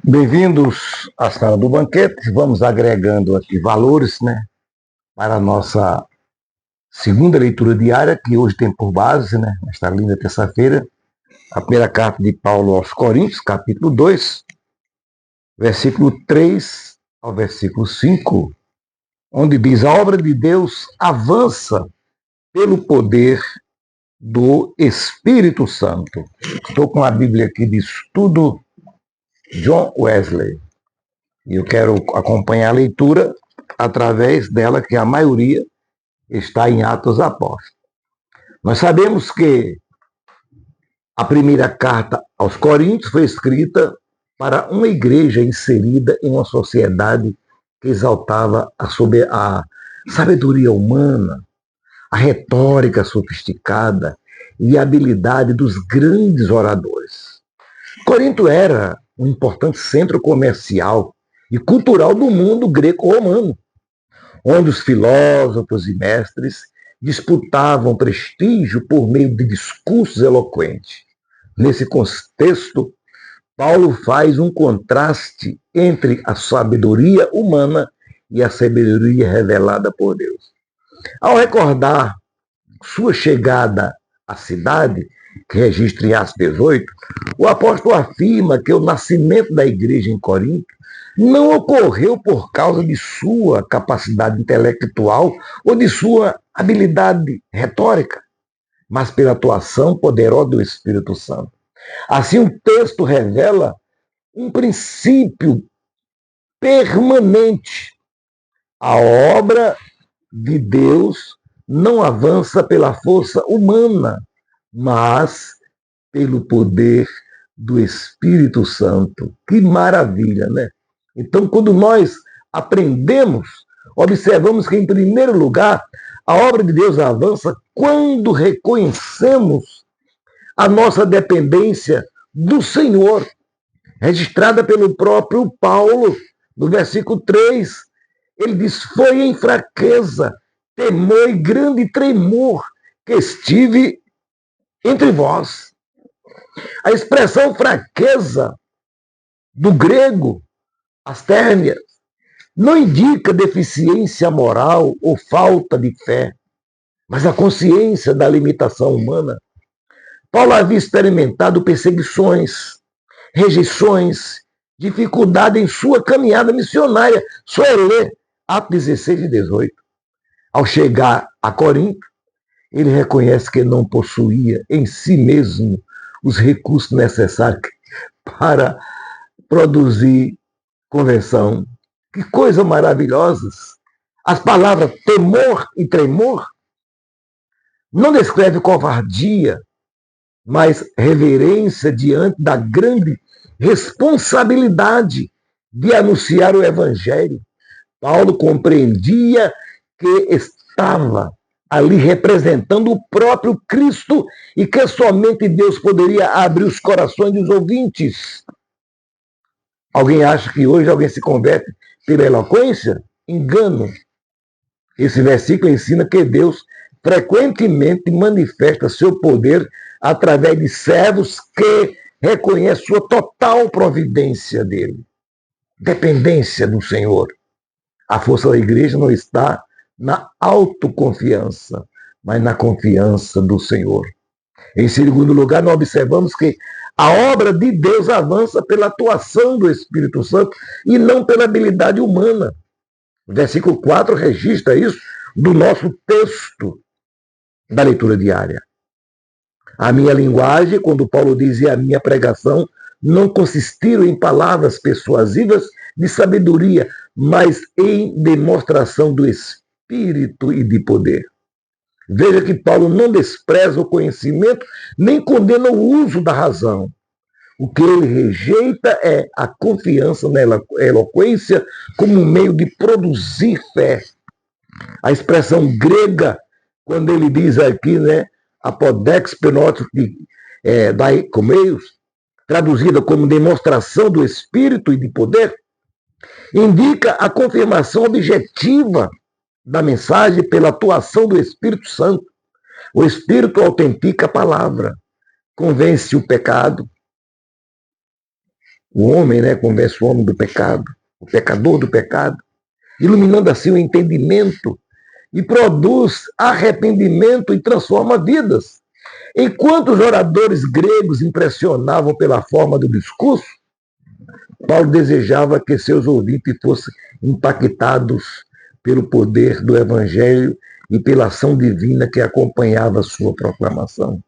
Bem-vindos à sala do banquete. Vamos agregando aqui valores, para a nossa segunda leitura diária, que hoje tem por base, nesta linda terça-feira, a primeira carta de Paulo aos Coríntios, capítulo 2, versículo 3 ao versículo 5, onde diz: a obra de Deus avança pelo poder do Espírito Santo. Estou com a Bíblia aqui de estudo John Wesley. E eu quero acompanhar a leitura através dela, que a maioria está em Atos Apóstolos. Nós sabemos que a primeira carta aos Coríntios foi escrita para uma igreja inserida em uma sociedade que exaltava a sabedoria humana, a retórica sofisticada e a habilidade dos grandes oradores. Corinto era um importante centro comercial e cultural do mundo greco-romano, onde os filósofos e mestres disputavam prestígio por meio de discursos eloquentes. Nesse contexto, Paulo faz um contraste entre a sabedoria humana e a sabedoria revelada por Deus. Ao recordar sua chegada à cidade, que registra em Atos 18, o apóstolo afirma que o nascimento da igreja em Corinto não ocorreu por causa de sua capacidade intelectual ou de sua habilidade retórica, mas pela atuação poderosa do Espírito Santo. Assim, o texto revela um princípio permanente. A obra de Deus não avança pela força humana, mas pelo poder do Espírito Santo. Que maravilha, né? Então, quando nós aprendemos, observamos que, em primeiro lugar, a obra de Deus avança quando reconhecemos a nossa dependência do Senhor, registrada pelo próprio Paulo, no versículo 3. Ele diz: foi em fraqueza, temor e grande tremor que estive entre vós. A expressão fraqueza, do grego, astérnia, não indica deficiência moral ou falta de fé, mas a consciência da limitação humana. Paulo havia experimentado perseguições, rejeições, dificuldade em sua caminhada missionária. Só é ler Atos 16 e 18. Ao chegar a Corinto, ele reconhece que não possuía em si mesmo os recursos necessários para produzir conversão. Que coisa maravilhosas! As palavras temor e tremor não descrevem covardia, mas reverência diante da grande responsabilidade de anunciar o Evangelho. Paulo compreendia que estava ali representando o próprio Cristo e que somente Deus poderia abrir os corações dos ouvintes. Alguém acha que hoje alguém se converte pela eloquência? Engano. Esse versículo ensina que Deus frequentemente manifesta seu poder através de servos que reconhecem sua total providência dele. Dependência do Senhor. A força da igreja não está na autoconfiança, mas na confiança do Senhor. Em segundo lugar, nós observamos que a obra de Deus avança pela atuação do Espírito Santo e não pela habilidade humana. O versículo 4 registra isso do nosso texto da leitura diária. A minha linguagem, quando Paulo diz a minha pregação, não consistiram em palavras persuasivas de sabedoria, mas em demonstração do Espírito e de poder. Veja que Paulo não despreza o conhecimento, nem condena o uso da razão. O que ele rejeita é a confiança na eloquência como um meio de produzir fé. A expressão grega, quando ele diz aqui, apodex penotro, daicomeios, traduzida como demonstração do Espírito e de poder, indica a confirmação objetiva da mensagem pela atuação do Espírito Santo. O Espírito autentica a palavra, convence o pecado, o homem, né, convence o homem do pecado, o pecador do pecado, iluminando assim o entendimento e produz arrependimento e transforma vidas. Enquanto os oradores gregos impressionavam pela forma do discurso, Paulo desejava que seus ouvintes fossem impactados pelo poder do Evangelho e pela ação divina que acompanhava a sua proclamação.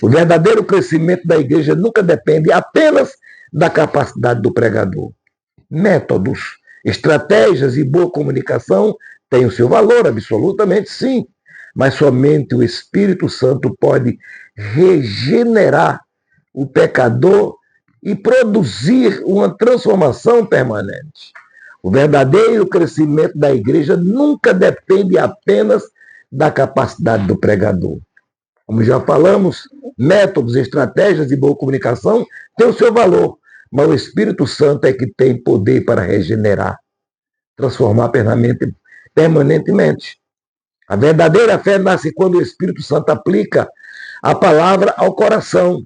O verdadeiro crescimento da igreja nunca depende apenas da capacidade do pregador. Métodos, estratégias e boa comunicação têm o seu valor, absolutamente sim, mas somente o Espírito Santo pode regenerar o pecador e produzir uma transformação permanente. O verdadeiro crescimento da igreja nunca depende apenas da capacidade do pregador. Como já falamos, métodos, estratégias e boa comunicação têm o seu valor, mas o Espírito Santo é que tem poder para regenerar, transformar permanentemente. A verdadeira fé nasce quando o Espírito Santo aplica a palavra ao coração.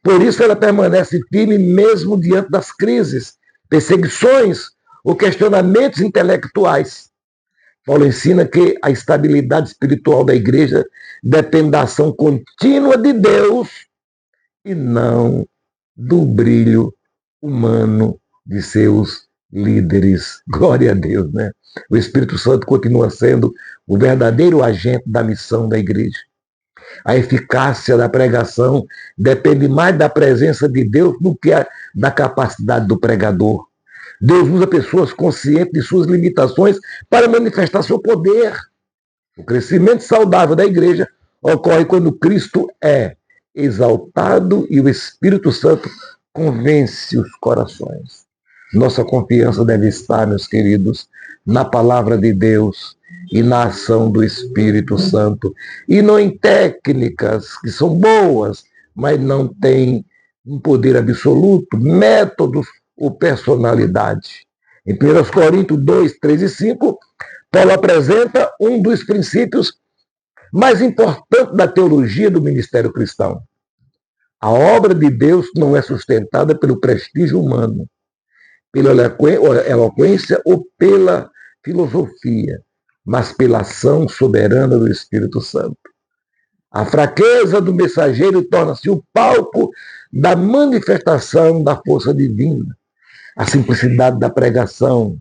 Por isso ela permanece firme mesmo diante das crises, perseguições ou questionamentos intelectuais. Paulo ensina que a estabilidade espiritual da igreja depende da ação contínua de Deus e não do brilho humano de seus líderes. Glória a Deus, né? O Espírito Santo continua sendo o verdadeiro agente da missão da igreja. A eficácia da pregação depende mais da presença de Deus do que da capacidade do pregador. Deus usa pessoas conscientes de suas limitações para manifestar seu poder. O crescimento saudável da igreja ocorre quando Cristo é exaltado e o Espírito Santo convence os corações. Nossa confiança deve estar, meus queridos, na palavra de Deus e na ação do Espírito Santo, e não em técnicas que são boas, mas não têm um poder absoluto, métodos ou personalidade. Em 1 Coríntios 2, 3 e 5, Paulo apresenta um dos princípios mais importantes da teologia do ministério cristão. A obra de Deus não é sustentada pelo prestígio humano, pela eloquência ou pela filosofia, mas pela ação soberana do Espírito Santo. A fraqueza do mensageiro torna-se o palco da manifestação da força divina. A simplicidade da pregação,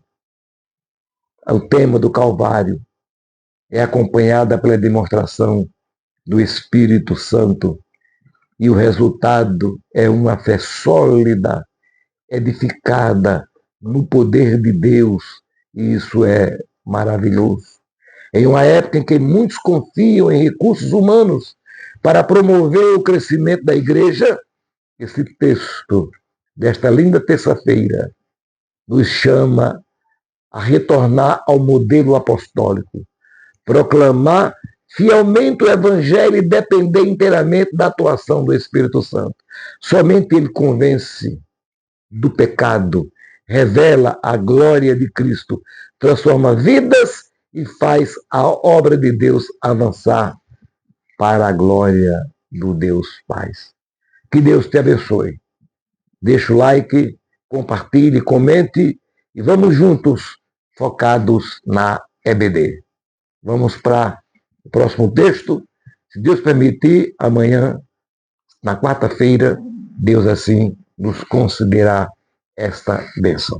o tema do Calvário, é acompanhada pela demonstração do Espírito Santo. E o resultado é uma fé sólida, edificada no poder de Deus. E isso é maravilhoso. Em uma época em que muitos confiam em recursos humanos para promover o crescimento da igreja, esse texto desta linda terça-feira nos chama a retornar ao modelo apostólico, proclamar fielmente o Evangelho e depender inteiramente da atuação do Espírito Santo. Somente ele convence do pecado, revela a glória de Cristo, transforma vidas e faz a obra de Deus avançar para a glória do Deus Pai. Que Deus te abençoe. Deixa o like, compartilhe, comente e vamos juntos focados na EBD. Vamos para o próximo texto. Se Deus permitir, amanhã, na quarta-feira, Deus assim nos concederá esta bênção.